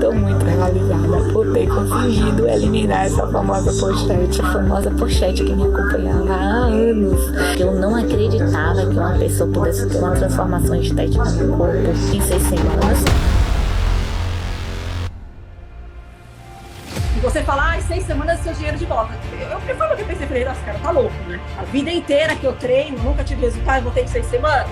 Estou muito realizada por ter conseguido eliminar essa famosa pochete. A famosa pochete que me acompanhava há anos. Eu não acreditava que uma pessoa pudesse ter uma transformação estética no corpo em 6 semanas. Você fala, 6 semanas seu dinheiro de volta. Eu falo que eu pensei, falei, nossa, cara, tá louco, né? A vida inteira que eu treino, nunca tive resultado, voltei de 6 semanas.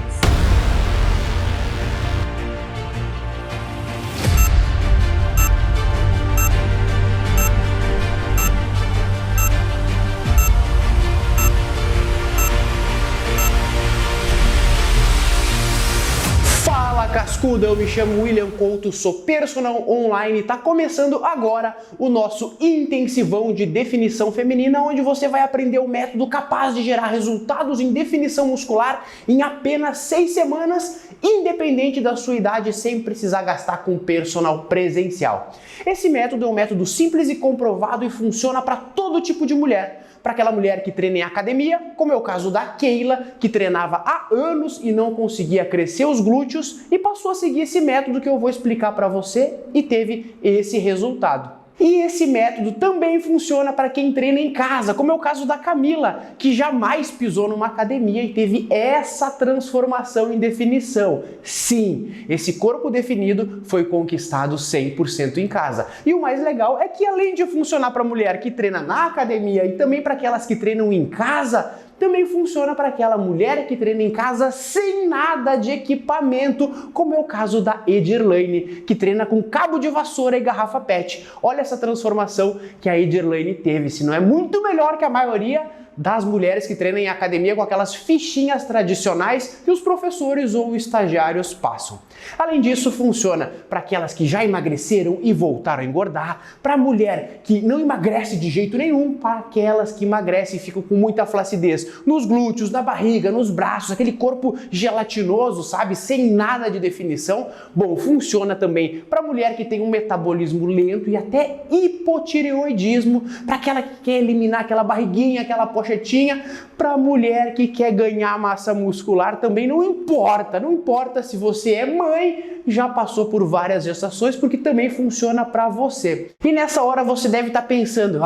Cascuda, eu me chamo William Couto, sou personal online e tá começando agora o nosso intensivão de definição feminina, onde você vai aprender o método capaz de gerar resultados em definição muscular em apenas 6 semanas, independente da sua idade, sem precisar gastar com personal presencial. Esse método é um método simples e comprovado e funciona para todo tipo de mulher. Para aquela mulher que treina em academia, como é o caso da Keila, que treinava há anos e não conseguia crescer os glúteos e passou a seguir esse método que eu vou explicar para você e teve esse resultado. E esse método também funciona para quem treina em casa, como é o caso da Camila, que jamais pisou numa academia e teve essa transformação em definição. Sim, esse corpo definido foi conquistado 100% em casa. E o mais legal é que além de funcionar para a mulher que treina na academia e também para aquelas que treinam em casa, também funciona para aquela mulher que treina em casa sem nada de equipamento, como é o caso da Edirlane, que treina com cabo de vassoura e garrafa PET. Olha essa transformação que a Edirlane teve, se não é muito melhor que a maioria das mulheres que treinam em academia com aquelas fichinhas tradicionais que os professores ou estagiários passam. Além disso, funciona para aquelas que já emagreceram e voltaram a engordar, para a mulher que não emagrece de jeito nenhum, para aquelas que emagrecem e ficam com muita flacidez nos glúteos, na barriga, nos braços, aquele corpo gelatinoso, sabe, sem nada de definição. Bom, funciona também para a mulher que tem um metabolismo lento e até hipotireoidismo, para aquela que quer eliminar aquela barriguinha, aquela pochetinha, para a mulher que quer ganhar massa muscular também não importa se você é mãe, já passou por várias gestações, porque também funciona para você. E nessa hora você deve estar pensando,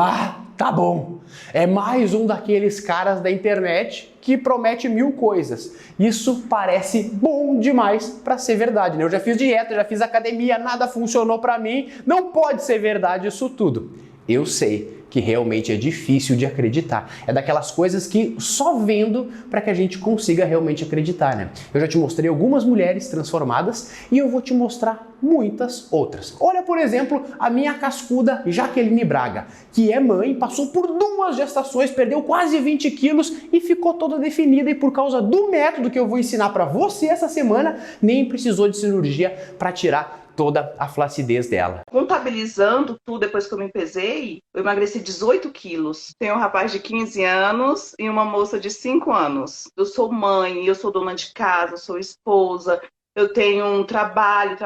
tá bom, é mais um daqueles caras da internet que promete 1000 coisas. Isso parece bom demais para ser verdade, né? Eu já fiz dieta, já fiz academia, nada funcionou para mim, não pode ser verdade isso tudo. Eu sei que realmente é difícil de acreditar. É daquelas coisas que só vendo para que a gente consiga realmente acreditar, né? Eu já te mostrei algumas mulheres transformadas e eu vou te mostrar muitas outras. Olha, por exemplo, a minha cascuda Jaqueline Braga, que é mãe, passou por 2 gestações, perdeu quase 20 quilos e ficou toda definida, e por causa do método que eu vou ensinar para você essa semana, nem precisou de cirurgia para tirar toda a flacidez dela. Contabilizando tudo depois que eu me pesei, eu emagreci 18 quilos. Tenho um rapaz de 15 anos e uma moça de 5 anos. Eu sou mãe, eu sou dona de casa, sou esposa, eu tenho um trabalho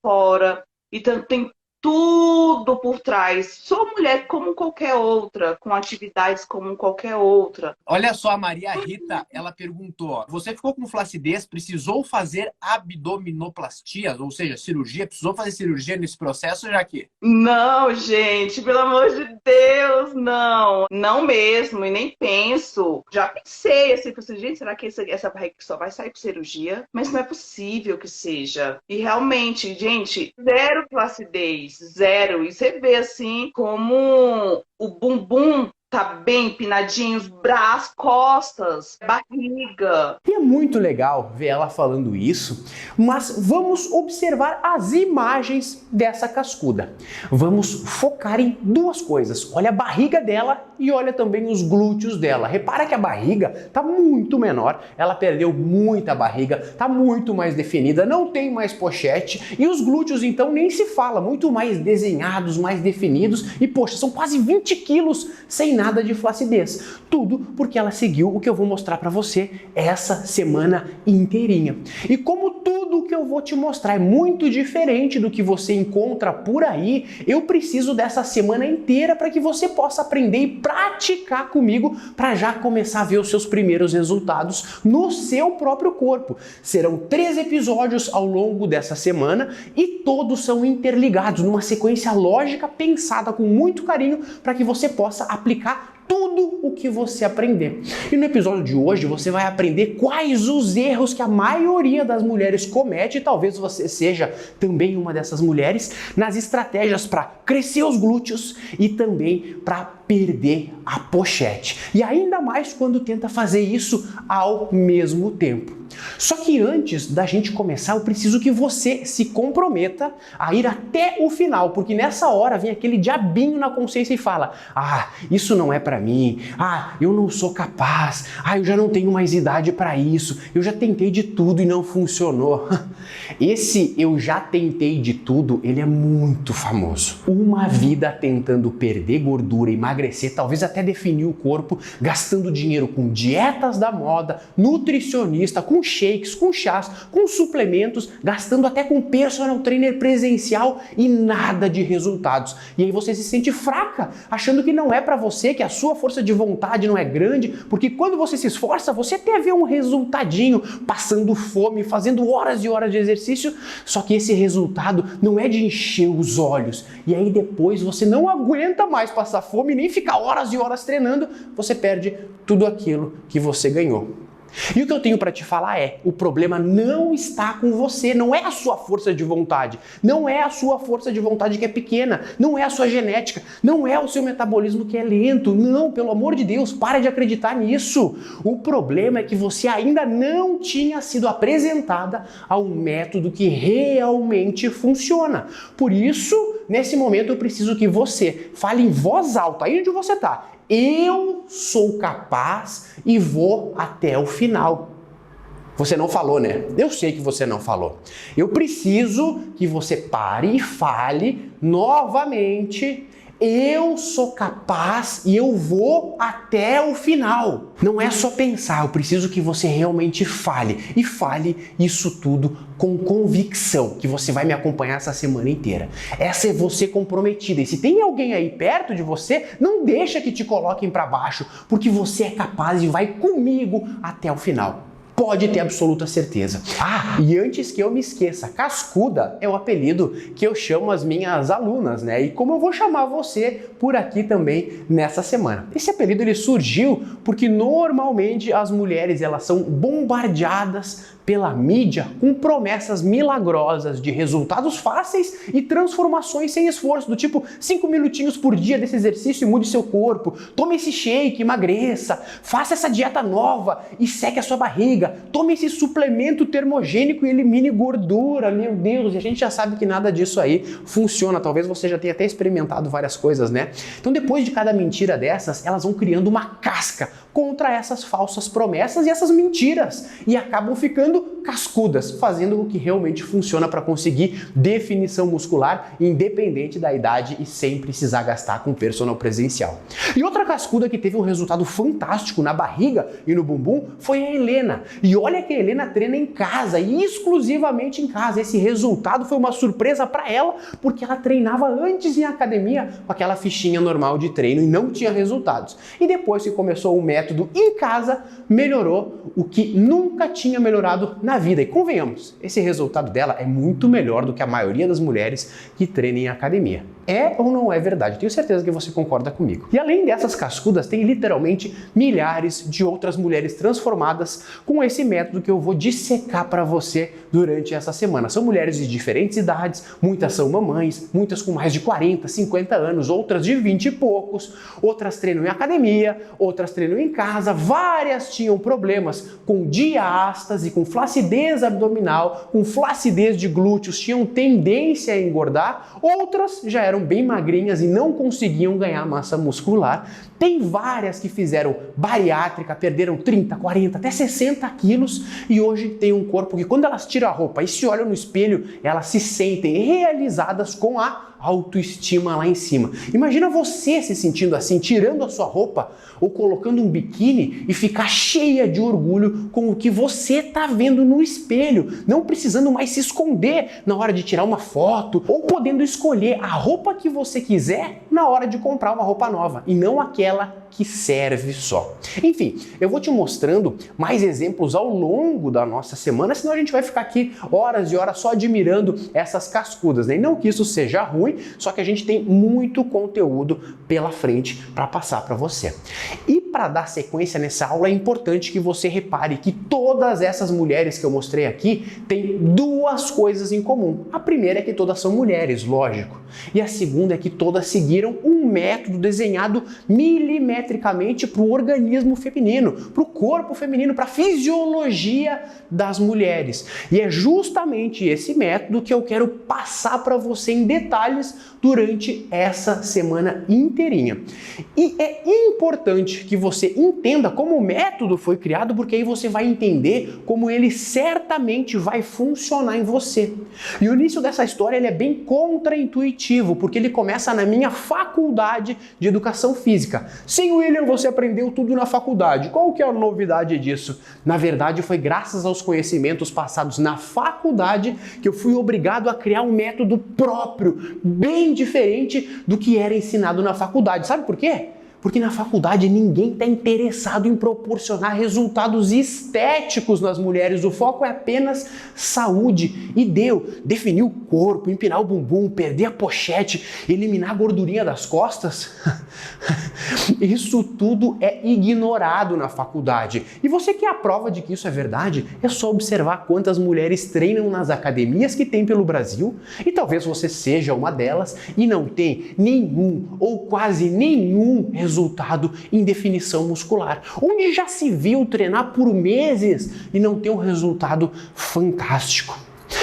fora, então tem tudo por trás. Sou mulher como qualquer outra, com atividades como qualquer outra. Olha só, a Maria Rita, ela perguntou, você ficou com flacidez, precisou fazer abdominoplastia, ou seja, cirurgia? Precisou fazer cirurgia nesse processo, Jaque? Não, gente, pelo amor de Deus, não. Não mesmo, e nem penso. Já pensei assim, gente, será que essa barriga só vai sair por cirurgia? Mas não é possível que seja. E realmente, gente, zero flacidez. Zero. E você vê assim como o bumbum tá bem empinadinho, os braços, costas, barriga. E é muito legal ver ela falando isso, mas vamos observar as imagens dessa cascuda. Vamos focar em 2 coisas. Olha a barriga dela e olha também os glúteos dela. Repara que a barriga tá muito menor, ela perdeu muita barriga, tá muito mais definida, não tem mais pochete, e os glúteos então nem se fala, muito mais desenhados, mais definidos, e poxa, são quase 20 quilos sem nada de flacidez. Tudo porque ela seguiu o que eu vou mostrar para você essa semana inteirinha. E como tudo que eu vou te mostrar é muito diferente do que você encontra por aí, eu preciso dessa semana inteira para que você possa aprender e praticar comigo para já começar a ver os seus primeiros resultados no seu próprio corpo. Serão 3 episódios ao longo dessa semana e todos são interligados numa sequência lógica pensada com muito carinho para que você possa aplicar tudo o que você aprender. E no episódio de hoje você vai aprender quais os erros que a maioria das mulheres comete, e talvez você seja também uma dessas mulheres, nas estratégias para crescer os glúteos e também para perder a pochete. E ainda mais quando tenta fazer isso ao mesmo tempo. Só que antes da gente começar, eu preciso que você se comprometa a ir até o final, porque nessa hora vem aquele diabinho na consciência e fala: ah, isso não é pra mim, ah, eu não sou capaz, ah, eu já não tenho mais idade pra isso, eu já tentei de tudo e não funcionou. Esse eu já tentei de tudo, ele é muito famoso. Uma vida tentando perder gordura, emagrecer, talvez até definir o corpo, gastando dinheiro com dietas da moda, nutricionista, com shakes, com chás, com suplementos, gastando até com personal trainer presencial e nada de resultados. E aí você se sente fraca, achando que não é pra você, que a sua força de vontade não é grande, porque quando você se esforça, você até vê um resultadinho, passando fome, fazendo horas e horas de exercício, só que esse resultado não é de encher os olhos. E aí depois você não aguenta mais passar fome, nem ficar horas e horas treinando, você perde tudo aquilo que você ganhou. E o que eu tenho para te falar é, o problema não está com você, não é a sua força de vontade, não é a sua força de vontade que é pequena, não é a sua genética, não é o seu metabolismo que é lento, não, pelo amor de Deus, para de acreditar nisso. O problema é que você ainda não tinha sido apresentada a um método que realmente funciona. Por isso, nesse momento eu preciso que você fale em voz alta, aí onde você está. Eu sou capaz e vou até o final. Você não falou, né? Eu sei que você não falou. Eu preciso que você pare e fale novamente. Eu sou capaz e eu vou até o final. Não é só pensar, eu preciso que você realmente fale. E fale isso tudo com convicção, que você vai me acompanhar essa semana inteira. Essa é você comprometida. E se tem alguém aí perto de você, não deixa que te coloquem para baixo, porque você é capaz e vai comigo até o final. Pode ter absoluta certeza. Ah, e antes que eu me esqueça, Cascuda é o apelido que eu chamo as minhas alunas, né? E como eu vou chamar você por aqui também nessa semana. Esse apelido ele surgiu porque normalmente as mulheres elas são bombardeadas pela mídia com promessas milagrosas de resultados fáceis e transformações sem esforço, do tipo 5 minutinhos por dia desse exercício e mude seu corpo, tome esse shake, emagreça, faça essa dieta nova e seque a sua barriga, tome esse suplemento termogênico e elimine gordura. Meu Deus, e a gente já sabe que nada disso aí funciona, talvez você já tenha até experimentado várias coisas, né? Então depois de cada mentira dessas, elas vão criando uma casca contra essas falsas promessas e essas mentiras e acabam ficando cascudas, fazendo o que realmente funciona para conseguir definição muscular independente da idade e sem precisar gastar com personal presencial. E outra cascuda que teve um resultado fantástico na barriga e no bumbum foi a Helena. E olha que a Helena treina em casa e exclusivamente em casa. Esse resultado foi uma surpresa para ela porque ela treinava antes em academia com aquela fichinha normal de treino e não tinha resultados. E depois que começou o método em casa, melhorou o que nunca tinha melhorado na vida. E convenhamos, esse resultado dela é muito melhor do que a maioria das mulheres que treinam em academia. É ou não é verdade? Tenho certeza que você concorda comigo. E além dessas cascudas, tem literalmente milhares de outras mulheres transformadas com esse método que eu vou dissecar para você durante essa semana. São mulheres de diferentes idades, muitas são mamães, muitas com mais de 40, 50 anos, outras de 20 e poucos, outras treinam em academia, outras treinam em casa, várias tinham problemas com diástase, com flacidez flacidez abdominal, com flacidez de glúteos, tinham tendência a engordar, outras já eram bem magrinhas e não conseguiam ganhar massa muscular. Tem várias que fizeram bariátrica, perderam 30, 40, até 60 quilos e hoje tem um corpo que quando elas tiram a roupa e se olham no espelho, elas se sentem realizadas com a autoestima lá em cima. Imagina você se sentindo assim, tirando a sua roupa ou colocando um biquíni e ficar cheia de orgulho com o que você tá vendo no espelho, não precisando mais se esconder na hora de tirar uma foto ou podendo escolher a roupa que você quiser na hora de comprar uma roupa nova e não aquela que serve só. Enfim, eu vou te mostrando mais exemplos ao longo da nossa semana, senão a gente vai ficar aqui horas e horas só admirando essas cascudas, né? E não que isso seja ruim, só que a gente tem muito conteúdo pela frente para passar para você. E para dar sequência nessa aula é importante que você repare que todas essas mulheres que eu mostrei aqui têm duas coisas em comum. A primeira é que todas são mulheres, lógico. E a segunda é que todas seguiram um método desenhado milimetricamente para o organismo feminino, para o corpo feminino, para a fisiologia das mulheres. E é justamente esse método que eu quero passar para você em detalhes durante essa semana inteirinha. E é importante que você entenda como o método foi criado, porque aí você vai entender como ele certamente vai funcionar em você. E o início dessa história ele é bem contraintuitivo, porque ele começa na minha faculdade de educação física. Sim, William, você aprendeu tudo na faculdade. Qual que é a novidade disso? Na verdade, foi graças aos conhecimentos passados na faculdade que eu fui obrigado a criar um método próprio, bem diferente do que era ensinado na faculdade. Sabe por quê? Porque na faculdade ninguém está interessado em proporcionar resultados estéticos nas mulheres. O foco é apenas saúde. E definir o corpo, empinar o bumbum, perder a pochete, eliminar a gordurinha das costas. Isso tudo é ignorado na faculdade. E você quer a prova de que isso é verdade? É só observar quantas mulheres treinam nas academias que tem pelo Brasil. E talvez você seja uma delas e não tem nenhum ou quase nenhum resultado em definição muscular, onde já se viu treinar por meses e não ter um resultado fantástico.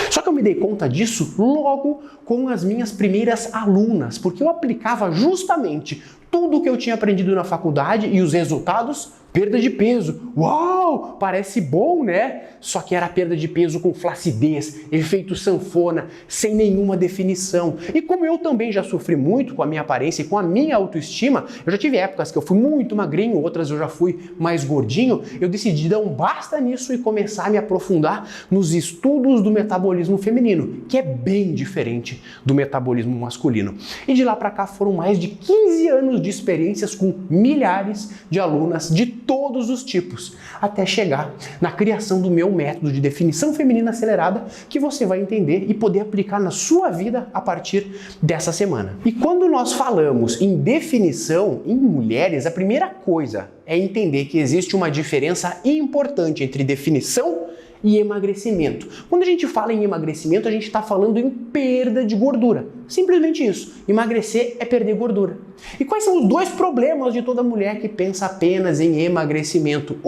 Só que eu me dei conta disso logo com as minhas primeiras alunas, porque eu aplicava justamente tudo o que eu tinha aprendido na faculdade e os resultados, perda de peso. Uau, parece bom, né? Só que era perda de peso com flacidez, efeito sanfona, sem nenhuma definição. E como eu também já sofri muito com a minha aparência e com a minha autoestima, eu já tive épocas que eu fui muito magrinho, outras eu já fui mais gordinho, eu decidi dar um basta nisso e começar a me aprofundar nos estudos do metabolismo feminino, que é bem diferente do metabolismo masculino. E de lá pra cá foram mais de 15 anos de experiências com milhares de alunas de todos os tipos, até chegar na criação do meu método de definição feminina acelerada, que você vai entender e poder aplicar na sua vida a partir dessa semana. E quando nós falamos em definição em mulheres, a primeira coisa é entender que existe uma diferença importante entre definição e emagrecimento. Quando a gente fala em emagrecimento, a gente está falando em perda de gordura. Simplesmente isso. Emagrecer é perder gordura. E quais são os dois problemas de toda mulher que pensa apenas em emagrecimento?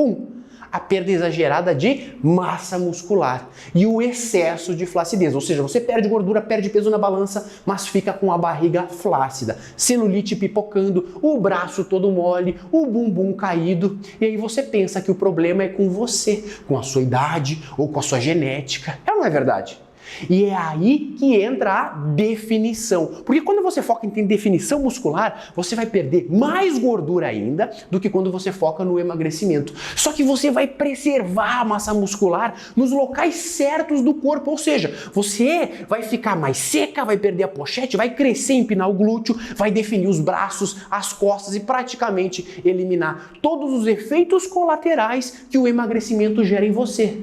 A perda exagerada de massa muscular e o excesso de flacidez, ou seja, você perde gordura, perde peso na balança, mas fica com a barriga flácida, celulite pipocando, o braço todo mole, o bumbum caído, e aí você pensa que o problema é com você, com a sua idade ou com a sua genética. Não é verdade? E é aí que entra a definição. Porque quando você foca em ter definição muscular, você vai perder mais gordura ainda do que quando você foca no emagrecimento. Só que você vai preservar a massa muscular nos locais certos do corpo. Ou seja, você vai ficar mais seca, vai perder a pochete, vai crescer, empinar o glúteo, vai definir os braços, as costas e praticamente eliminar todos os efeitos colaterais que o emagrecimento gera em você.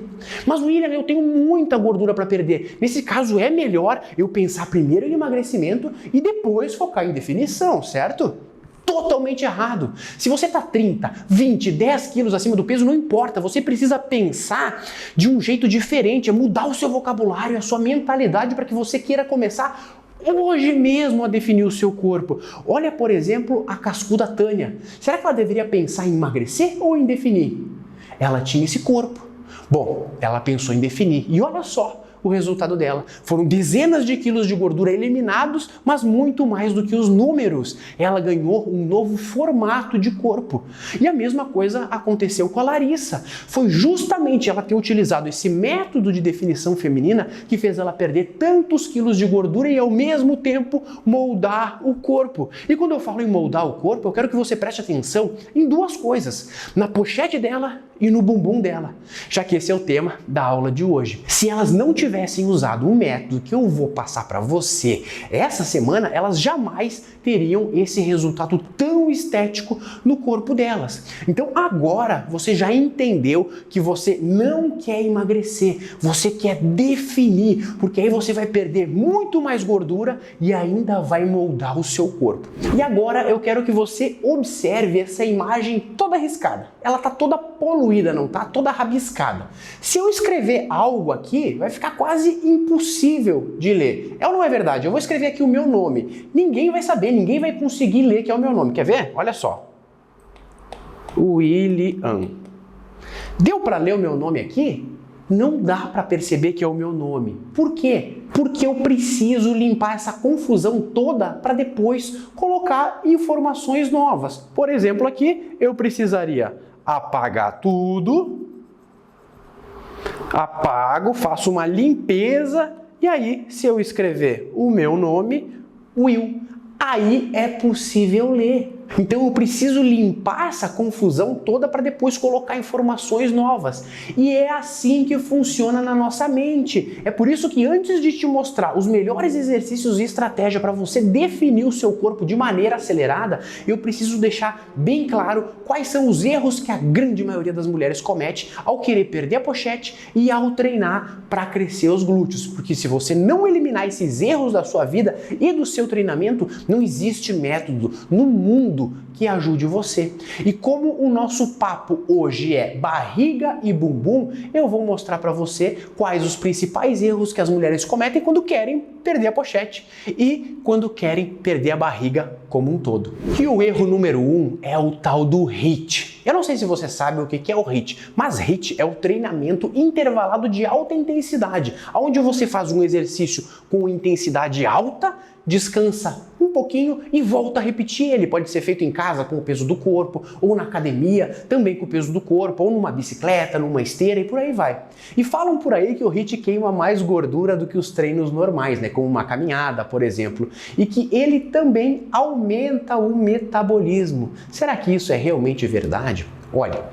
Mas, William, eu tenho muita gordura para perder. Nesse caso, é melhor eu pensar primeiro em emagrecimento e depois focar em definição, certo? Totalmente errado. Se você está 30, 20, 10 quilos acima do peso, não importa. Você precisa pensar de um jeito diferente, é mudar o seu vocabulário, a sua mentalidade para que você queira começar hoje mesmo a definir o seu corpo. Olha, por exemplo, a cascuda Tânia. Será que ela deveria pensar em emagrecer ou em definir? Ela tinha esse corpo. Bom, ela pensou em definir e olha só o resultado dela. Foram dezenas de quilos de gordura eliminados, mas muito mais do que os números. Ela ganhou um novo formato de corpo. E a mesma coisa aconteceu com a Larissa. Foi justamente ela ter utilizado esse método de definição feminina que fez ela perder tantos quilos de gordura e ao mesmo tempo moldar o corpo. E quando eu falo em moldar o corpo, eu quero que você preste atenção em duas coisas: na pochete dela e no bumbum dela, já que esse é o tema da aula de hoje. Se elas não tivessem usado o método que eu vou passar para você essa semana, elas jamais teriam esse resultado tão estético no corpo delas. Então agora você já entendeu que você não quer emagrecer, você quer definir, porque aí você vai perder muito mais gordura e ainda vai moldar o seu corpo. E agora eu quero que você observe essa imagem toda riscada. Ela tá toda poluída, não tá? Toda rabiscada. Se eu escrever algo aqui, vai ficar quase impossível de ler. É ou não é verdade? Eu vou escrever aqui o meu nome. Ninguém vai saber, ninguém vai conseguir ler que é o meu nome. Quer ver? Olha só. William. Deu para ler o meu nome aqui? Não dá para perceber que é o meu nome. Por quê? Porque eu preciso limpar essa confusão toda para depois colocar informações novas. Por exemplo, aqui eu precisaria apagar tudo, apago, faço uma limpeza e aí, se eu escrever o meu nome, Will, aí é possível ler. Então eu preciso limpar essa confusão toda para depois colocar informações novas. E é assim que funciona na nossa mente. É por isso que antes de te mostrar os melhores exercícios e estratégia para você definir o seu corpo de maneira acelerada, eu preciso deixar bem claro quais são os erros que a grande maioria das mulheres comete ao querer perder a pochete e ao treinar para crescer os glúteos. Porque se você não eliminar esses erros da sua vida e do seu treinamento, não existe método no mundo que ajude você. E como o nosso papo hoje é barriga e bumbum, eu vou mostrar para você quais os principais erros que as mulheres cometem quando querem perder a pochete e quando querem perder a barriga como um todo. E o erro número 1 é o tal do HIIT. Eu não sei se você sabe o que é o HIIT, mas HIIT é o treinamento intervalado de alta intensidade, onde você faz um exercício com intensidade alta, descansa um pouquinho e volta a repetir. Ele pode ser feito em casa com o peso do corpo, ou na academia também com o peso do corpo, ou numa bicicleta, numa esteira e por aí vai. E falam por aí que o HIIT queima mais gordura do que os treinos normais, né? Como uma caminhada, por exemplo, e que ele também aumenta o metabolismo. Será que isso é realmente verdade? Olha,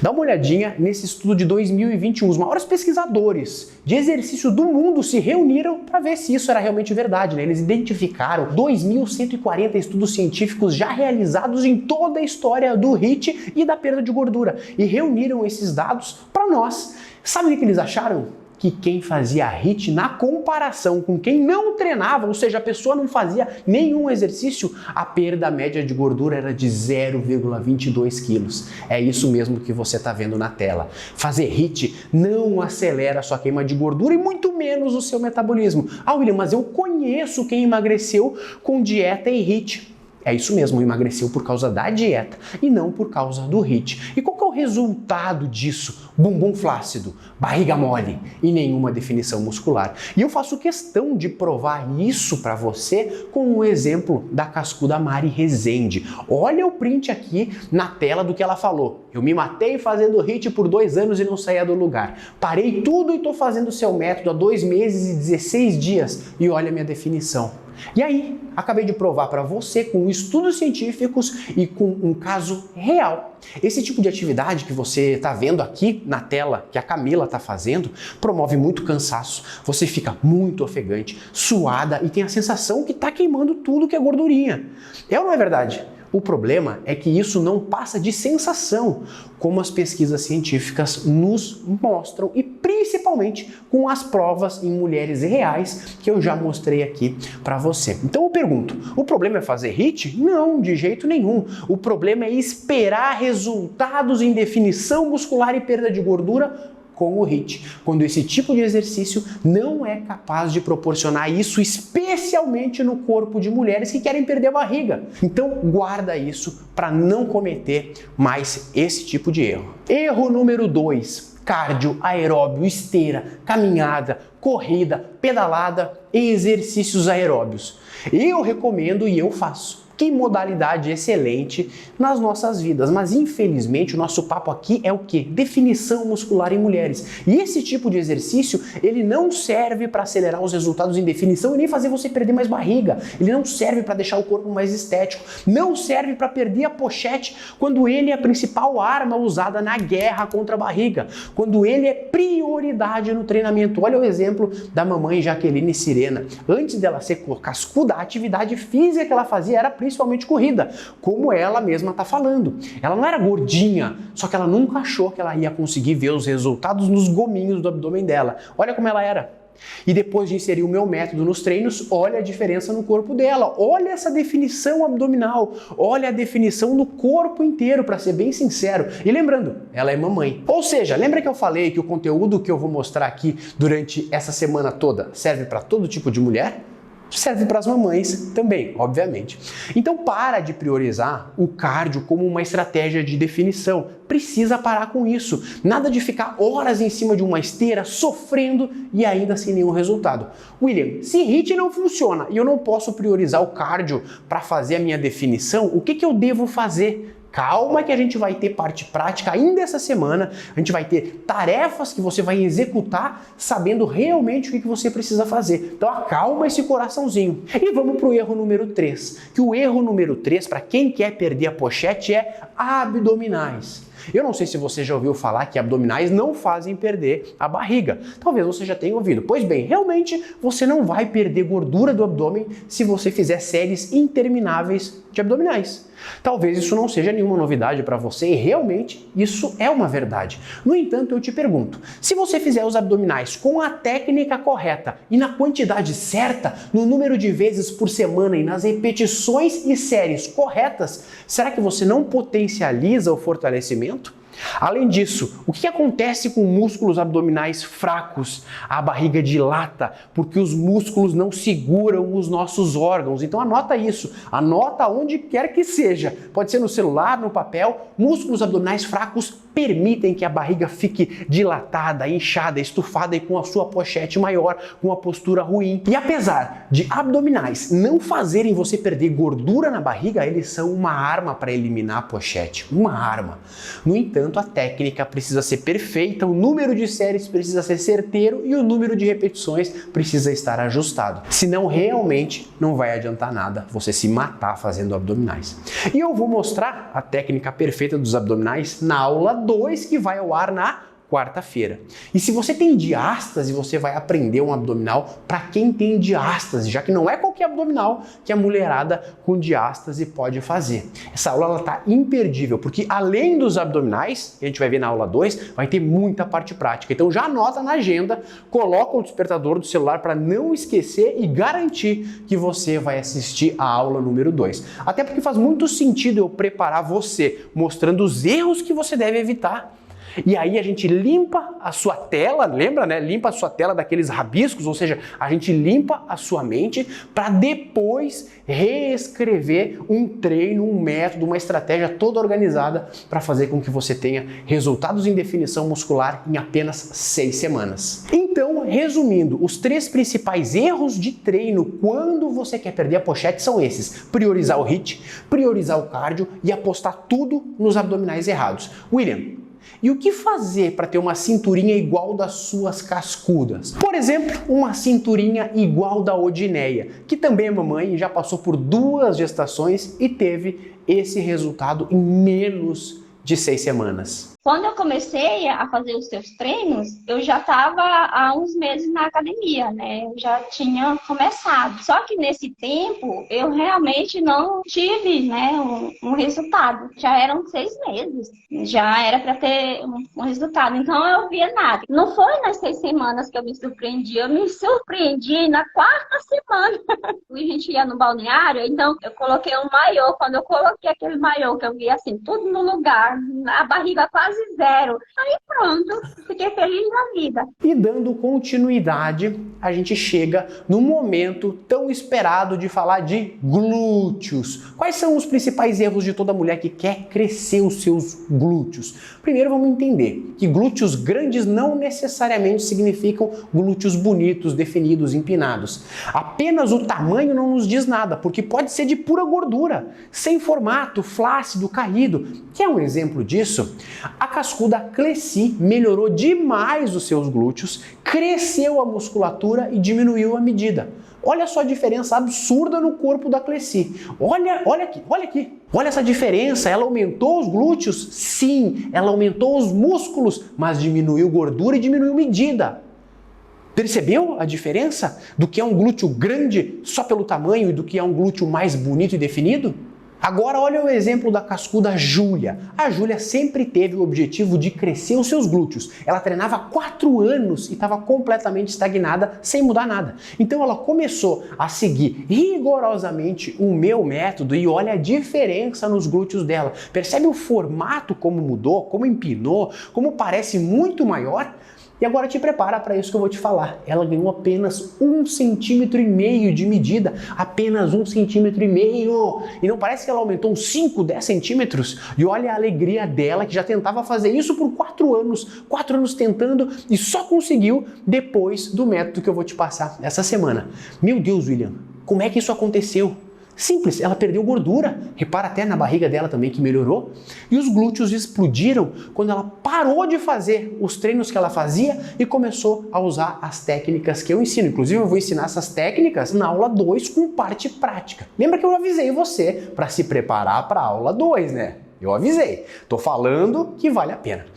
dá uma olhadinha nesse estudo de 2021. Os maiores pesquisadores de exercício do mundo se reuniram para ver se isso era realmente verdade, né? Eles identificaram 2.140 estudos científicos já realizados em toda a história do HIIT e da perda de gordura e reuniram esses dados para nós. Sabe o que eles acharam? Que quem fazia HIIT na comparação com quem não treinava, ou seja, a pessoa não fazia nenhum exercício, a perda média de gordura era de 0,22 quilos. É isso mesmo que você está vendo na tela. Fazer HIIT não acelera a sua queima de gordura e muito menos o seu metabolismo. Ah, William, mas eu conheço quem emagreceu com dieta e HIIT. É isso mesmo, emagreceu por causa da dieta e não por causa do HIIT. E qual que é o resultado disso? Bumbum flácido, barriga mole e nenhuma definição muscular. E eu faço questão de provar isso para você com o exemplo da cascuda Mari Rezende. Olha o print aqui na tela do que ela falou. Eu me matei fazendo HIIT por 2 anos e não saía do lugar. Parei tudo e estou fazendo o seu método há 2 meses e 16 dias e olha a minha definição. E aí, acabei de provar para você com estudos científicos e com um caso real. Esse tipo de atividade que você está vendo aqui na tela, que a Camila está fazendo, promove muito cansaço, você fica muito ofegante, suada e tem a sensação que está queimando tudo que é gordurinha. É ou não é verdade? O problema é que isso não passa de sensação, como as pesquisas científicas nos mostram e principalmente com as provas em mulheres reais que eu já mostrei aqui para você. Então eu pergunto, o problema é fazer HIIT? Não, de jeito nenhum. O problema é esperar resultados em definição muscular e perda de gordura com o HIIT, quando esse tipo de exercício não é capaz de proporcionar isso, especialmente no corpo de mulheres que querem perder a barriga. Então guarda isso para não cometer mais esse tipo de erro. Erro número 2. cardio, aeróbio, esteira, caminhada, corrida, pedalada e exercícios aeróbios. Eu recomendo e eu faço. Que modalidade excelente nas nossas vidas, mas infelizmente o nosso papo aqui é o quê? Definição muscular em mulheres. E esse tipo de exercício, ele não serve para acelerar os resultados em definição e nem fazer você perder mais barriga. Ele não serve para deixar o corpo mais estético. Não serve para perder a pochete quando ele é a principal arma usada na guerra contra a barriga. Quando ele é prioridade no treinamento. Olha o exemplo da mamãe Jaqueline Sirena. Antes dela ser cascuda, a atividade física que ela fazia era principalmente corrida, como ela mesma está falando. Ela não era gordinha, só que ela nunca achou que ela ia conseguir ver os resultados nos gominhos do abdômen dela. Olha como ela era. E depois de inserir o meu método nos treinos, olha a diferença no corpo dela. Olha essa definição abdominal. Olha a definição no corpo inteiro, para ser bem sincero. E lembrando, ela é mamãe. Ou seja, lembra que eu falei que o conteúdo que eu vou mostrar aqui durante essa semana toda serve para todo tipo de mulher? Serve para as mamães também, obviamente. Então para de priorizar o cardio como uma estratégia de definição. Precisa parar com isso. Nada de ficar horas em cima de uma esteira sofrendo e ainda sem nenhum resultado. William, se HIIT não funciona e eu não posso priorizar o cardio para fazer a minha definição, o que eu devo fazer? Calma que a gente vai ter parte prática ainda essa semana, a gente vai ter tarefas que você vai executar sabendo realmente o que você precisa fazer. Então acalma esse coraçãozinho. E vamos para o erro número 3, que o erro número 3, para quem quer perder a pochete, é abdominais. Eu não sei se você já ouviu falar que abdominais não fazem perder a barriga. Talvez você já tenha ouvido. Pois bem, realmente você não vai perder gordura do abdômen se você fizer séries intermináveis de abdominais. Talvez isso não seja nenhuma novidade para você e realmente isso é uma verdade. No entanto, eu te pergunto, se você fizer os abdominais com a técnica correta e na quantidade certa, no número de vezes por semana e nas repetições e séries corretas, será que você não potencializa o fortalecimento? Além disso, o que acontece com músculos abdominais fracos? A barriga dilata porque os músculos não seguram os nossos órgãos. Então anota isso, anota onde quer que seja. Pode ser no celular, no papel. Músculos abdominais fracos permitem que a barriga fique dilatada, inchada, estufada e com a sua pochete maior, com a postura ruim. E apesar de abdominais não fazerem você perder gordura na barriga, eles são uma arma para eliminar a pochete. Uma arma. No entanto, a técnica precisa ser perfeita, o número de séries precisa ser certeiro e o número de repetições precisa estar ajustado. Senão, realmente, não vai adiantar nada você se matar fazendo abdominais. E eu vou mostrar a técnica perfeita dos abdominais na aula 2, que vai ao ar na quarta-feira. E se você tem diástase, você vai aprender um abdominal para quem tem diástase, já que não é qualquer abdominal que a mulherada com diástase pode fazer. Essa aula está imperdível, porque além dos abdominais, que a gente vai ver na aula 2, vai ter muita parte prática. Então já anota na agenda, coloca o despertador do celular para não esquecer e garantir que você vai assistir a aula número 2. Até porque faz muito sentido eu preparar você, mostrando os erros que você deve evitar. E aí a gente limpa a sua tela, lembra, né? Limpa a sua tela daqueles rabiscos, ou seja, a gente limpa a sua mente para depois reescrever um treino, um método, uma estratégia toda organizada para fazer com que você tenha resultados em definição muscular em apenas 6 semanas. Então, resumindo, os 3 principais erros de treino quando você quer perder a pochete são esses: priorizar o HIIT, priorizar o cardio e apostar tudo nos abdominais errados. William, e o que fazer para ter uma cinturinha igual das suas cascudas? Por exemplo, uma cinturinha igual da Odineia, que também é mamãe e já passou por 2 gestações e teve esse resultado em menos de 6 semanas. Quando eu comecei a fazer os seus treinos, eu já estava há uns meses na academia, né? Eu já tinha começado. Só que nesse tempo, eu realmente não tive, né, um resultado. Já eram 6 meses. Já era para ter um resultado. Então, eu via nada. Não foi nas 6 semanas que eu me surpreendi. Eu me surpreendi na 4ª semana. A gente ia no balneário, então eu coloquei um maiô. Quando eu coloquei aquele maiô, que eu vi assim, tudo no lugar, a barriga quase quase zero. Aí pronto, fiquei feliz da vida. E dando continuidade, a gente chega no momento tão esperado de falar de glúteos. Quais são os principais erros de toda mulher que quer crescer os seus glúteos? Primeiro vamos entender que glúteos grandes não necessariamente significam glúteos bonitos, definidos, empinados. Apenas o tamanho não nos diz nada, porque pode ser de pura gordura, sem formato, flácido, caído. Quer um exemplo disso? A cascuda Cleci melhorou demais os seus glúteos, cresceu a musculatura e diminuiu a medida. Olha só a diferença absurda no corpo da Cleci. Olha aqui. Olha essa diferença. Ela aumentou os glúteos? Sim, ela aumentou os músculos, mas diminuiu gordura e diminuiu medida. Percebeu a diferença do que é um glúteo grande só pelo tamanho e do que é um glúteo mais bonito e definido? Agora olha o exemplo da cascuda Júlia. A Júlia sempre teve o objetivo de crescer os seus glúteos. Ela treinava há 4 anos e estava completamente estagnada, sem mudar nada. Então ela começou a seguir rigorosamente o meu método e olha a diferença nos glúteos dela. Percebe o formato como mudou, como empinou, como parece muito maior? E agora te prepara para isso que eu vou te falar. Ela ganhou apenas 1,5 cm de medida. Apenas 1,5 cm. E não parece que ela aumentou uns 5, 10 centímetros? E olha a alegria dela, que já tentava fazer isso por 4 anos. 4 anos tentando e só conseguiu depois do método que eu vou te passar essa semana. Meu Deus, William, como é que isso aconteceu? Simples, ela perdeu gordura, repara até na barriga dela também que melhorou, e os glúteos explodiram quando ela parou de fazer os treinos que ela fazia e começou a usar as técnicas que eu ensino. Inclusive eu vou ensinar essas técnicas na aula 2 com parte prática. Lembra que eu avisei você para se preparar para a aula 2, né? Eu avisei, tô falando que vale a pena.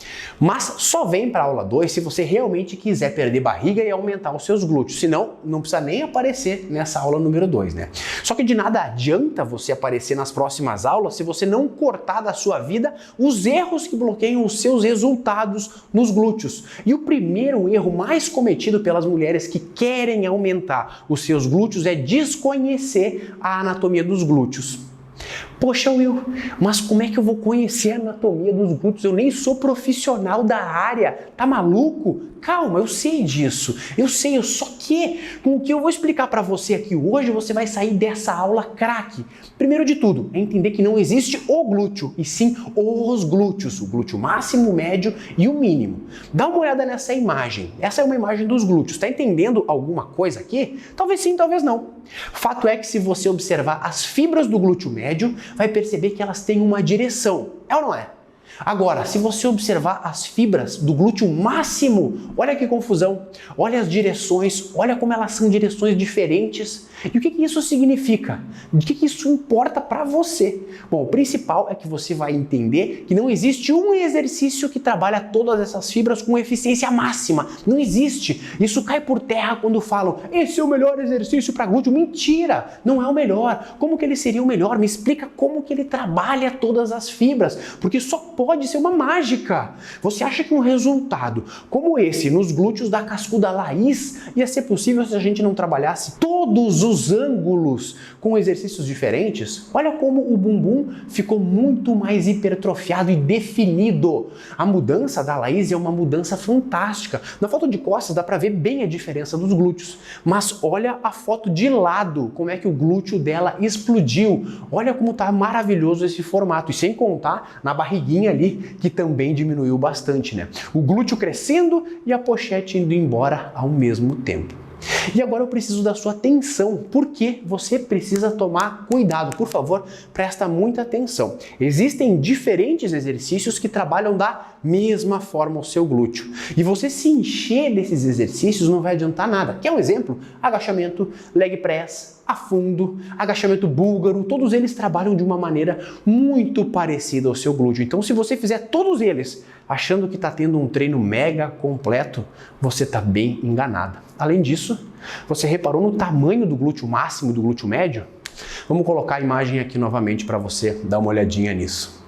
Mas só vem para a aula 2 se você realmente quiser perder barriga e aumentar os seus glúteos. Senão, não precisa nem aparecer nessa aula número 2, né? Só que de nada adianta você aparecer nas próximas aulas se você não cortar da sua vida os erros que bloqueiam os seus resultados nos glúteos. E o primeiro erro mais cometido pelas mulheres que querem aumentar os seus glúteos é desconhecer a anatomia dos glúteos. Poxa, Will, mas como é que eu vou conhecer a anatomia dos glúteos? Eu nem sou profissional da área. Tá maluco? Calma, eu sei disso. Eu sei, só que com o que eu vou explicar para você aqui hoje, você vai sair dessa aula craque. Primeiro de tudo, é entender que não existe o glúteo, e sim os glúteos. O glúteo máximo, o médio e o mínimo. Dá uma olhada nessa imagem. Essa é uma imagem dos glúteos. Tá entendendo alguma coisa aqui? Talvez sim, talvez não. Fato é que se você observar as fibras do glúteo médio, vai perceber que elas têm uma direção. É ou não é? Agora, se você observar as fibras do glúteo máximo, olha que confusão, olha as direções, olha como elas são direções diferentes. E o que isso significa? O que isso importa para você? Bom, o principal é que você vai entender que não existe um exercício que trabalha todas essas fibras com eficiência máxima. Não existe. Isso cai por terra quando falam, esse é o melhor exercício para glúteo. Mentira! Não é o melhor. Como que ele seria o melhor? Me explica como que ele trabalha todas as fibras, porque só pode ser uma mágica. Você acha que um resultado como esse nos glúteos da cascuda Laís ia ser possível se a gente não trabalhasse todos os ângulos com exercícios diferentes? Olha como o bumbum ficou muito mais hipertrofiado e definido. A mudança da Laís é uma mudança fantástica. Na foto de costas dá para ver bem a diferença dos glúteos, mas olha a foto de lado, como é que o glúteo dela explodiu. Olha como tá maravilhoso esse formato, e sem contar na barriguinha ali, que também diminuiu bastante, né? O glúteo crescendo e a pochete indo embora ao mesmo tempo. E agora eu preciso da sua atenção, porque você precisa tomar cuidado. Por favor, presta muita atenção. Existem diferentes exercícios que trabalham da mesma forma o seu glúteo. E você se encher desses exercícios não vai adiantar nada. Quer um exemplo? Agachamento, leg press, afundo, agachamento búlgaro, todos eles trabalham de uma maneira muito parecida ao seu glúteo. Então, se você fizer todos eles achando que está tendo um treino mega completo, você está bem enganado. Além disso, você reparou no tamanho do glúteo máximo e do glúteo médio? Vamos colocar a imagem aqui novamente para você dar uma olhadinha nisso.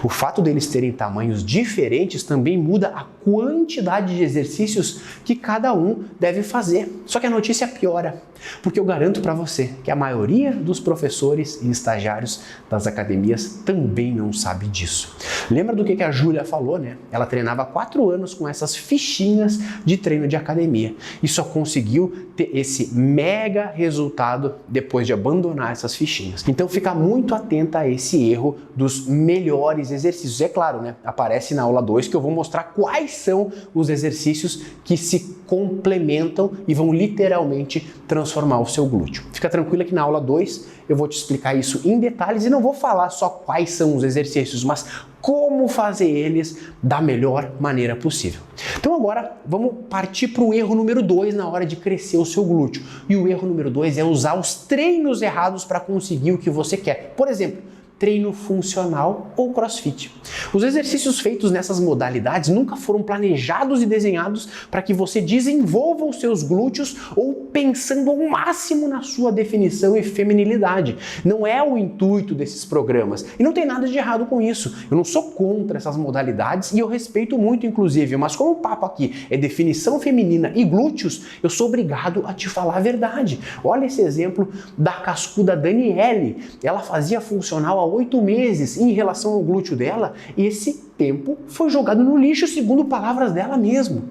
O fato deles terem tamanhos diferentes também muda a quantidade de exercícios que cada um deve fazer. Só que a notícia piora, porque eu garanto para você que a maioria dos professores e estagiários das academias também não sabe disso. Lembra do que a Júlia falou, né? Ela treinava há 4 anos com essas fichinhas de treino de academia e só conseguiu ter esse mega resultado depois de abandonar essas fichinhas. Então fica muito atenta a esse erro dos melhores exercícios. É claro, né? Aparece na aula 2 que eu vou mostrar quais são os exercícios que se complementam e vão literalmente transformar o seu glúteo. Fica tranquila que na aula 2 eu vou te explicar isso em detalhes e não vou falar só quais são os exercícios, mas como fazer eles da melhor maneira possível. Então agora vamos partir para o erro número 2 na hora de crescer o seu glúteo. E o erro número 2 é usar os treinos errados para conseguir o que você quer. Por exemplo, treino funcional ou crossfit. Os exercícios feitos nessas modalidades nunca foram planejados e desenhados para que você desenvolva os seus glúteos ou pensando ao máximo na sua definição e feminilidade. Não é o intuito desses programas e não tem nada de errado com isso. Eu não sou contra essas modalidades e eu respeito muito, inclusive, mas como o papo aqui é definição feminina e glúteos, eu sou obrigado a te falar a verdade. Olha esse exemplo da cascuda Daniele. Ela fazia funcional há 8 meses em relação ao glúteo dela, e esse tempo foi jogado no lixo, segundo palavras dela mesmo.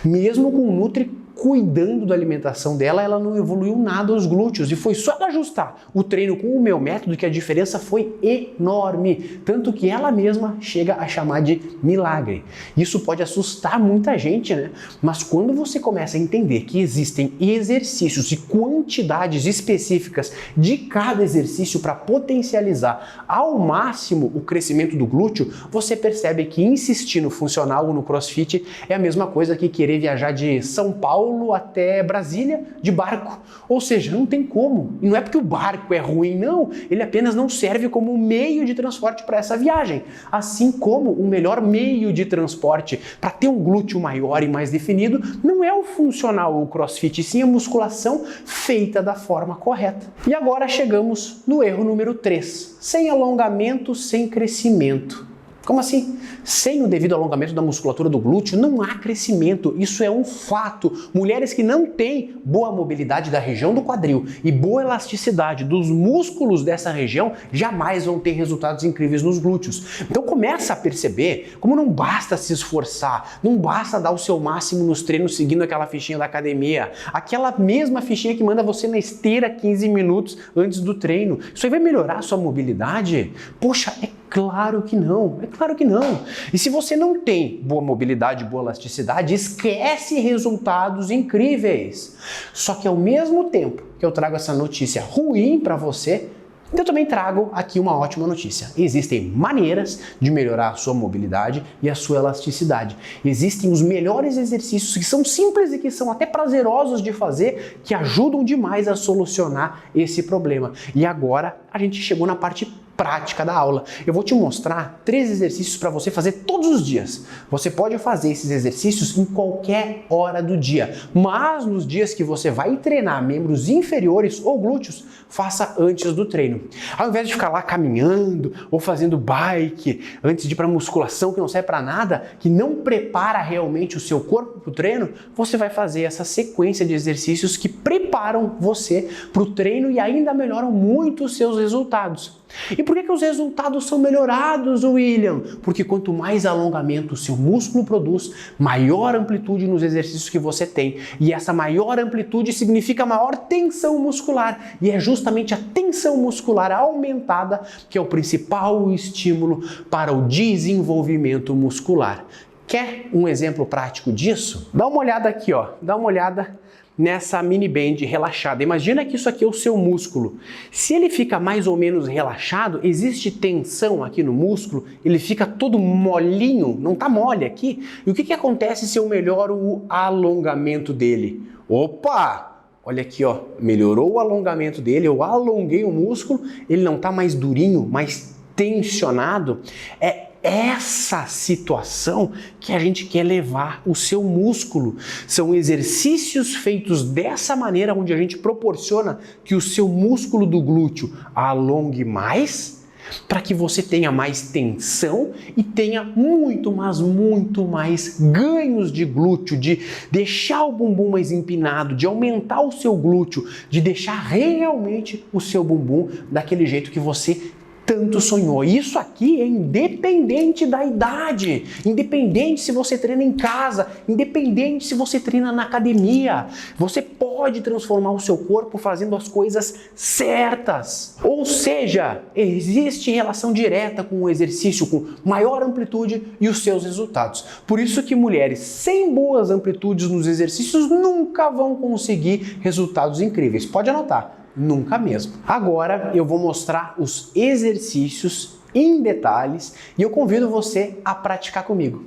Mesmo com o Nutri cuidando da alimentação dela, ela não evoluiu nada os glúteos e foi só ela ajustar o treino com o meu método que a diferença foi enorme, tanto que ela mesma chega a chamar de milagre. Isso pode assustar muita gente, né? Mas quando você começa a entender que existem exercícios e quantidades específicas de cada exercício para potencializar ao máximo o crescimento do glúteo, você percebe que insistir no funcional ou no crossfit é a mesma coisa que querer viajar de São Paulo até Brasília de barco. Ou seja, não tem como. E não é porque o barco é ruim, não. Ele apenas não serve como meio de transporte para essa viagem. Assim como o melhor meio de transporte para ter um glúteo maior e mais definido não é o funcional ou o crossfit, sim a musculação feita da forma correta. E agora chegamos no erro número 3. Sem alongamento, sem crescimento. Como assim? Sem o devido alongamento da musculatura do glúteo, não há crescimento. Isso é um fato. Mulheres que não têm boa mobilidade da região do quadril e boa elasticidade dos músculos dessa região jamais vão ter resultados incríveis nos glúteos. Então começa a perceber como não basta se esforçar, não basta dar o seu máximo nos treinos seguindo aquela fichinha da academia, aquela mesma fichinha que manda você na esteira 15 minutos antes do treino. Isso aí vai melhorar a sua mobilidade? Poxa, é claro que não, é claro que não. E se você não tem boa mobilidade, boa elasticidade, esquece resultados incríveis. Só que ao mesmo tempo que eu trago essa notícia ruim para você, eu também trago aqui uma ótima notícia. Existem maneiras de melhorar a sua mobilidade e a sua elasticidade. Existem os melhores exercícios que são simples e que são até prazerosos de fazer, que ajudam demais a solucionar esse problema. E agora a gente chegou na parte prática da aula. Eu vou te mostrar 3 exercícios para você fazer todos os dias. Você pode fazer esses exercícios em qualquer hora do dia, mas nos dias que você vai treinar membros inferiores ou glúteos, faça antes do treino. Ao invés de ficar lá caminhando ou fazendo bike antes de ir para musculação que não serve para nada, que não prepara realmente o seu corpo para o treino, você vai fazer essa sequência de exercícios que preparam você para o treino e ainda melhoram muito os seus resultados. E por que os resultados são melhorados, William? Porque quanto mais alongamento o seu músculo produz, maior amplitude nos exercícios que você tem. E essa maior amplitude significa maior tensão muscular. E é justamente a tensão muscular aumentada que é o principal estímulo para o desenvolvimento muscular. Quer um exemplo prático disso? Dá uma olhada aqui, ó. Dá uma olhada nessa mini band relaxada. Imagina que isso aqui é o seu músculo. Se ele fica mais ou menos relaxado, existe tensão aqui no músculo, ele fica todo molinho, não tá mole aqui. E o que acontece se eu melhoro o alongamento dele? Opa! Olha aqui, ó, melhorou o alongamento dele, eu alonguei o músculo, ele não tá mais durinho, mais tensionado. É essa situação que a gente quer levar o seu músculo. São exercícios feitos dessa maneira onde a gente proporciona que o seu músculo do glúteo alongue mais para que você tenha mais tensão e tenha muito, mas muito mais ganhos de glúteo, de deixar o bumbum mais empinado, de aumentar o seu glúteo, de deixar realmente o seu bumbum daquele jeito que você tanto sonhou. Isso aqui é independente da idade, independente se você treina em casa, independente se você treina na academia. Você pode transformar o seu corpo fazendo as coisas certas. Ou seja, existe relação direta com o exercício, com maior amplitude e os seus resultados. Por isso que mulheres sem boas amplitudes nos exercícios nunca vão conseguir resultados incríveis. Pode anotar. Nunca mesmo. Agora eu vou mostrar os exercícios em detalhes e eu convido você a praticar comigo.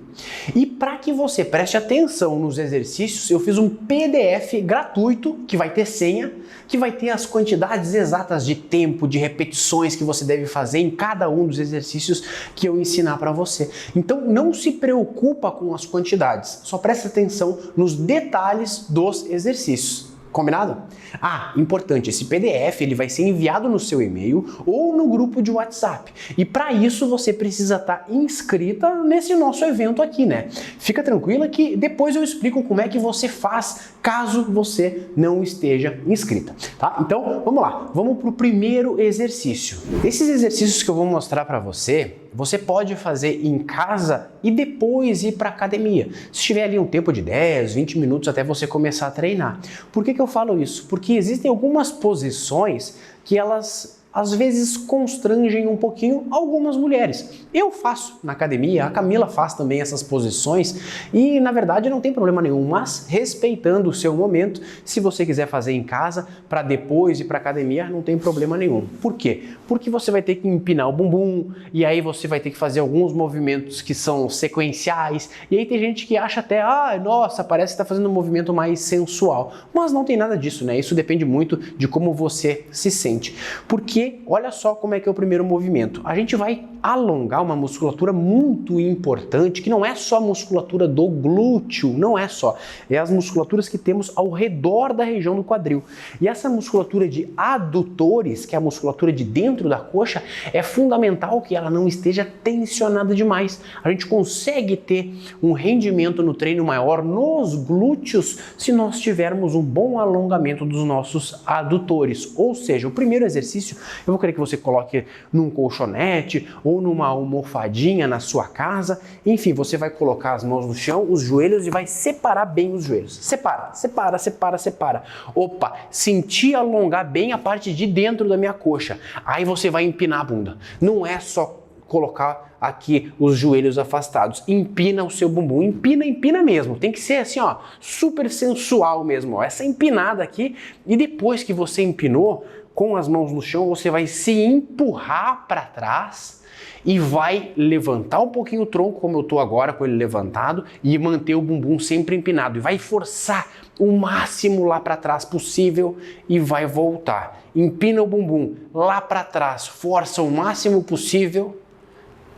E para que você preste atenção nos exercícios, eu fiz um PDF gratuito que vai ter senha, que vai ter as quantidades exatas de tempo, de repetições que você deve fazer em cada um dos exercícios que eu ensinar para você. Então não se preocupa com as quantidades, só preste atenção nos detalhes dos exercícios. Combinado? Ah, importante, esse PDF ele vai ser enviado no seu e-mail ou no grupo de WhatsApp. E para isso você precisa estar inscrita nesse nosso evento aqui, né? Fica tranquila que depois eu explico como é que você faz caso você não esteja inscrita, tá? Então, vamos lá. Vamos para o primeiro exercício. Esses exercícios que eu vou mostrar para você, você pode fazer em casa e depois ir para a academia. Se tiver ali um tempo de 10, 20 minutos até você começar a treinar. Por que eu falo isso? Porque existem algumas posições que elas às vezes constrangem um pouquinho algumas mulheres. Eu faço na academia, a Camila faz também essas posições e na verdade não tem problema nenhum, mas respeitando o seu momento, se você quiser fazer em casa para depois ir para a academia, não tem problema nenhum. Por quê? Porque você vai ter que empinar o bumbum e aí você vai ter que fazer alguns movimentos que são sequenciais e aí tem gente que acha até, nossa, parece que está fazendo um movimento mais sensual, mas não tem nada disso, né? Isso depende muito de como você se sente. Porque olha só como é que é o primeiro movimento. A gente vai alongar uma musculatura muito importante, que não é só a musculatura do glúteo, não é só. É as musculaturas que temos ao redor da região do quadril. E essa musculatura de adutores, que é a musculatura de dentro da coxa, é fundamental que ela não esteja tensionada demais. A gente consegue ter um rendimento no treino maior nos glúteos se nós tivermos um bom alongamento dos nossos adutores. Ou seja, o primeiro exercício eu vou querer que você coloque num colchonete ou numa almofadinha na sua casa. Enfim, você vai colocar as mãos no chão, os joelhos e vai separar bem os joelhos. Separa, separa, separa, separa. Opa, senti alongar bem a parte de dentro da minha coxa. Aí você vai empinar a bunda. Não é só colocar aqui os joelhos afastados. Empina o seu bumbum. Empina, empina mesmo. Tem que ser assim, ó, super sensual mesmo. Ó. Essa empinada aqui. E depois que você empinou, com as mãos no chão, você vai se empurrar para trás e vai levantar um pouquinho o tronco, como eu estou agora com ele levantado, e manter o bumbum sempre empinado. E vai forçar o máximo lá para trás possível e vai voltar. Empina o bumbum lá para trás, força o máximo possível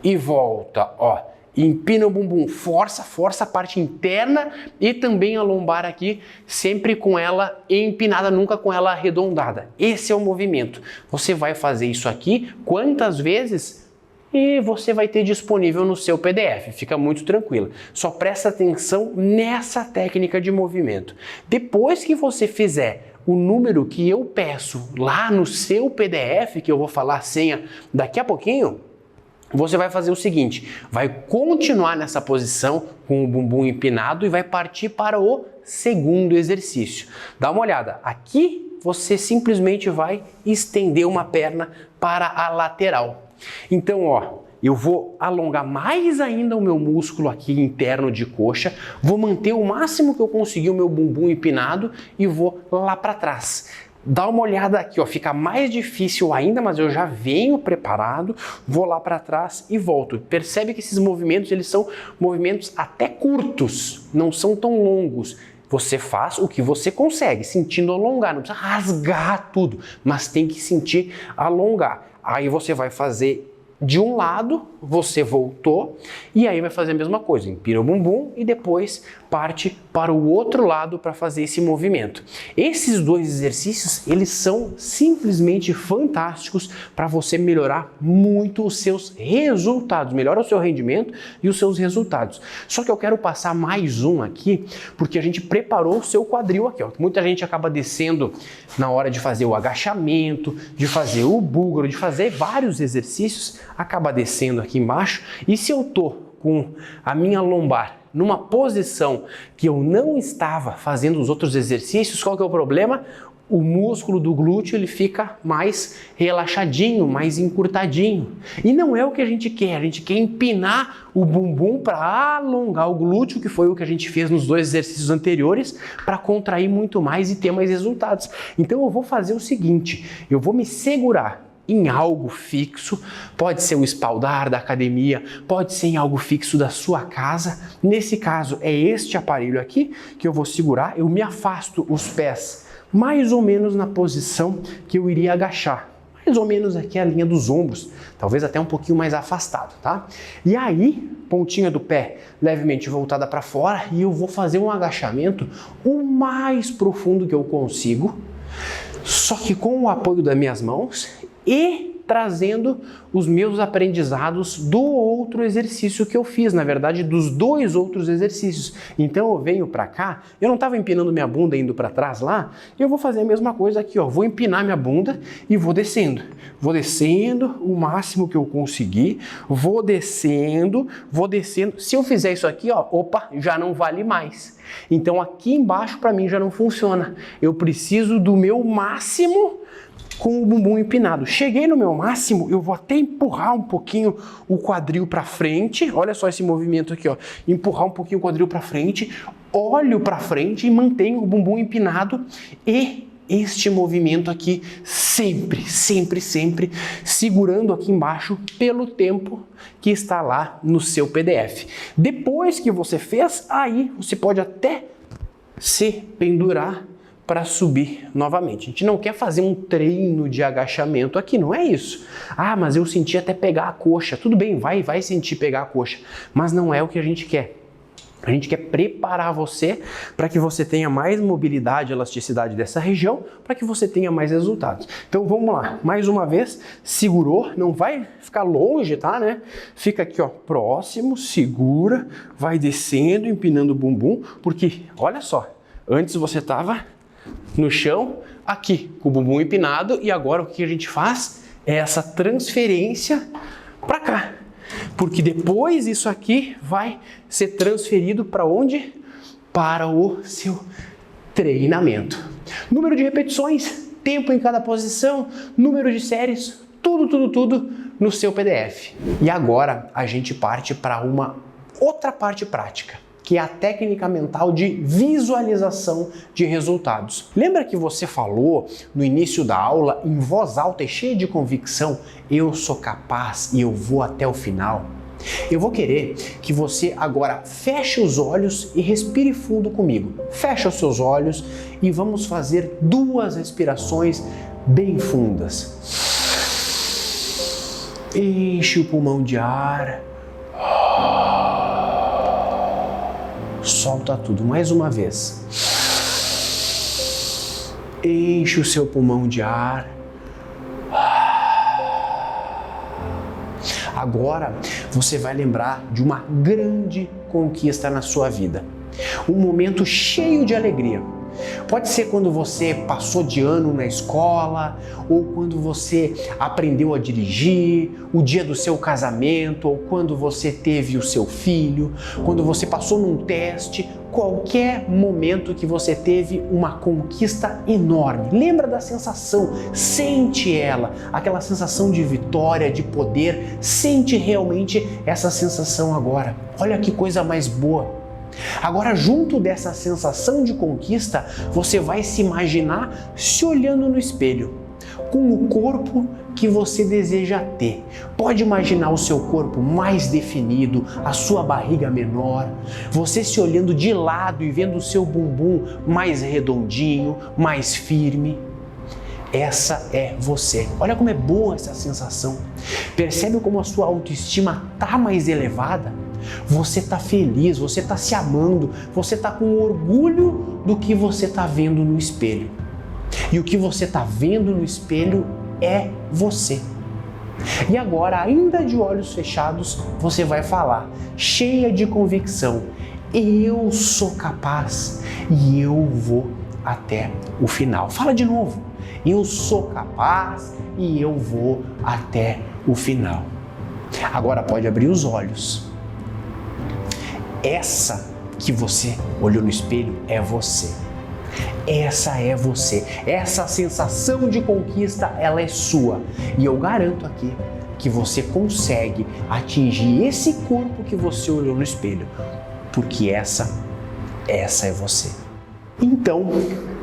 e volta, ó. Empina o bumbum, força a parte interna e também a lombar aqui, sempre com ela empinada, nunca com ela arredondada. Esse é o movimento. Você vai fazer isso aqui quantas vezes e você vai ter disponível no seu PDF. Fica muito tranquila. Só presta atenção nessa técnica de movimento. Depois que você fizer o número que eu peço lá no seu PDF, que eu vou falar a senha daqui a pouquinho, você vai fazer o seguinte, vai continuar nessa posição com o bumbum empinado e vai partir para o segundo exercício. Dá uma olhada, aqui você simplesmente vai estender uma perna para a lateral. Então, ó, eu vou alongar mais ainda o meu músculo aqui interno de coxa, vou manter o máximo que eu conseguir o meu bumbum empinado e vou lá para trás. Dá uma olhada aqui, ó, fica mais difícil ainda, mas eu já venho preparado, vou lá para trás e volto. Percebe que esses movimentos, eles são movimentos até curtos, não são tão longos. Você faz o que você consegue, sentindo alongar, não precisa rasgar tudo, mas tem que sentir alongar. Aí você vai fazer de um lado, você voltou e aí vai fazer a mesma coisa, empina o bumbum e depois parte para o outro lado para fazer esse movimento. Esses dois exercícios, eles são simplesmente fantásticos para você melhorar muito os seus resultados, melhora o seu rendimento e os seus resultados. Só que eu quero passar mais um aqui, porque a gente preparou o seu quadril aqui, ó. Muita gente acaba descendo na hora de fazer o agachamento, de fazer o búlgaro, de fazer vários exercícios, acaba descendo aqui embaixo, e se eu tô com a minha lombar numa posição que eu não estava fazendo os outros exercícios, qual que é o problema? O músculo do glúteo ele fica mais relaxadinho, mais encurtadinho. E não é o que a gente quer empinar o bumbum para alongar o glúteo, que foi o que a gente fez nos dois exercícios anteriores, para contrair muito mais e ter mais resultados. Então eu vou fazer o seguinte, eu vou me segurar em algo fixo, pode ser o espaldar da academia, pode ser em algo fixo da sua casa. Nesse caso é este aparelho aqui que eu vou segurar, eu me afasto os pés mais ou menos na posição que eu iria agachar, mais ou menos aqui a linha dos ombros, talvez até um pouquinho mais afastado, tá? E aí, pontinha do pé levemente voltada para fora e eu vou fazer um agachamento o mais profundo que eu consigo, só que com o apoio das minhas mãos e trazendo os meus aprendizados do outro exercício que eu fiz, na verdade dos dois outros exercícios. Então eu venho para cá, eu não estava empinando minha bunda indo para trás lá, eu vou fazer a mesma coisa aqui, ó, vou empinar minha bunda e vou descendo o máximo que eu conseguir, vou descendo, se eu fizer isso aqui, ó, opa, já não vale mais. Então aqui embaixo para mim já não funciona, eu preciso do meu máximo com o bumbum empinado. Cheguei no meu máximo, eu vou até empurrar um pouquinho o quadril para frente. Olha só esse movimento aqui, ó. Empurrar um pouquinho o quadril para frente, olho para frente e mantenho o bumbum empinado. E este movimento aqui sempre segurando aqui embaixo pelo tempo que está lá no seu PDF. Depois que você fez, aí você pode até se pendurar para subir novamente. A gente não quer fazer um treino de agachamento aqui, não é isso. Ah, mas eu senti até pegar a coxa. Tudo bem, vai sentir pegar a coxa, mas não é o que a gente quer. A gente quer preparar você para que você tenha mais mobilidade e elasticidade dessa região, para que você tenha mais resultados. Então vamos lá, mais uma vez, segurou, não vai ficar longe, tá, né? Fica aqui, ó, próximo, segura, vai descendo, empinando o bumbum, porque, olha só, antes você estava no chão, aqui, com o bumbum empinado, e agora o que a gente faz é essa transferência para cá. Porque depois isso aqui vai ser transferido para onde? Para o seu treinamento. Número de repetições, tempo em cada posição, número de séries, tudo no seu PDF. E agora a gente parte para uma outra parte prática, que é a técnica mental de visualização de resultados. Lembra que você falou no início da aula, em voz alta e cheia de convicção, eu sou capaz e eu vou até o final? Eu vou querer que você agora feche os olhos e respire fundo comigo. Fecha os seus olhos e vamos fazer 2 respirações bem fundas. Enche o pulmão de ar. Solta tudo, mais uma vez. Enche o seu pulmão de ar. Agora você vai lembrar de uma grande conquista na sua vida. Um momento cheio de alegria. Pode ser quando você passou de ano na escola, ou quando você aprendeu a dirigir, o dia do seu casamento, ou quando você teve o seu filho, quando você passou num teste, qualquer momento que você teve uma conquista enorme. Lembra da sensação, sente ela, aquela sensação de vitória, de poder, sente realmente essa sensação agora. Olha que coisa mais boa. Agora, junto dessa sensação de conquista, você vai se imaginar se olhando no espelho, com o corpo que você deseja ter. Pode imaginar o seu corpo mais definido, a sua barriga menor, você se olhando de lado e vendo o seu bumbum mais redondinho, mais firme. Essa é você. Olha como é boa essa sensação. Percebe como a sua autoestima tá mais elevada? Você tá feliz, você tá se amando, você tá com orgulho do que você tá vendo no espelho. E o que você tá vendo no espelho é você. E agora, ainda de olhos fechados, você vai falar, cheia de convicção: eu sou capaz e eu vou até o final. Fala de novo. Eu sou capaz e eu vou até o final. Agora pode abrir os olhos. Essa que você olhou no espelho é você. Essa é você. Essa sensação de conquista, ela é sua. E eu garanto aqui que você consegue atingir esse corpo que você olhou no espelho. Porque essa é você. Então,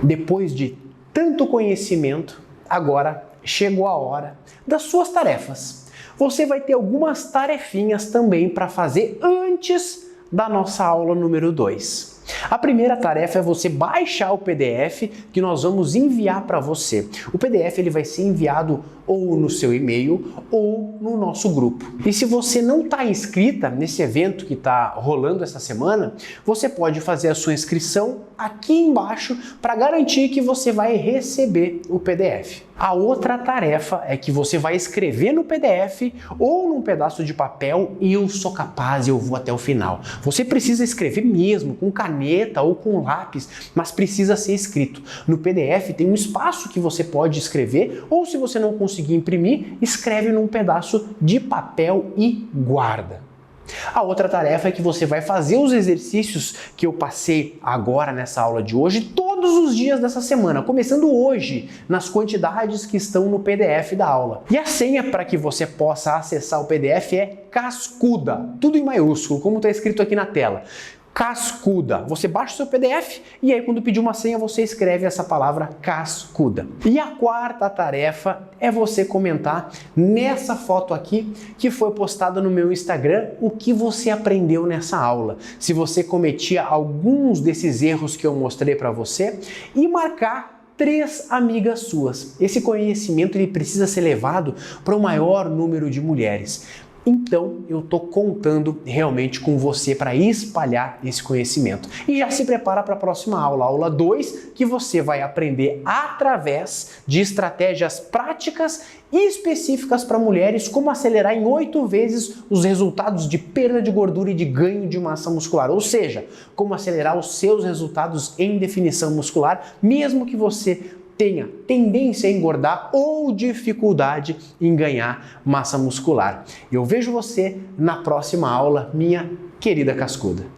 depois de tanto conhecimento, agora chegou a hora das suas tarefas. Você vai ter algumas tarefinhas também para fazer antes da nossa aula número 2. A primeira tarefa é você baixar o PDF que nós vamos enviar para você. O PDF ele vai ser enviado ou no seu e-mail ou no nosso grupo. E se você não está inscrita nesse evento que está rolando essa semana, você pode fazer a sua inscrição aqui embaixo para garantir que você vai receber o PDF. A outra tarefa é que você vai escrever no PDF ou num pedaço de papel eu sou capaz e eu vou até o final. Você precisa escrever mesmo, com caneta ou com lápis, mas precisa ser escrito. No PDF tem um espaço que você pode escrever ou se você não conseguir imprimir, escreve num pedaço de papel e guarda. A outra tarefa é que você vai fazer os exercícios que eu passei agora nessa aula de hoje, todos os dias dessa semana, começando hoje, nas quantidades que estão no PDF da aula. E a senha para que você possa acessar o PDF é cascuda, tudo em maiúsculo, como está escrito aqui na tela. Cascuda. Você baixa o seu PDF e aí quando pedir uma senha você escreve essa palavra cascuda. E a quarta tarefa é você comentar nessa foto aqui que foi postada no meu Instagram o que você aprendeu nessa aula. Se você cometia alguns desses erros que eu mostrei para você e marcar 3 amigas suas. Esse conhecimento ele precisa ser levado para o maior número de mulheres. Então, eu estou contando realmente com você para espalhar esse conhecimento. E já se prepara para a próxima aula, aula 2, que você vai aprender através de estratégias práticas e específicas para mulheres, como acelerar em 8 vezes os resultados de perda de gordura e de ganho de massa muscular. Ou seja, como acelerar os seus resultados em definição muscular, mesmo que você tenha tendência a engordar ou dificuldade em ganhar massa muscular. Eu vejo você na próxima aula, minha querida cascuda.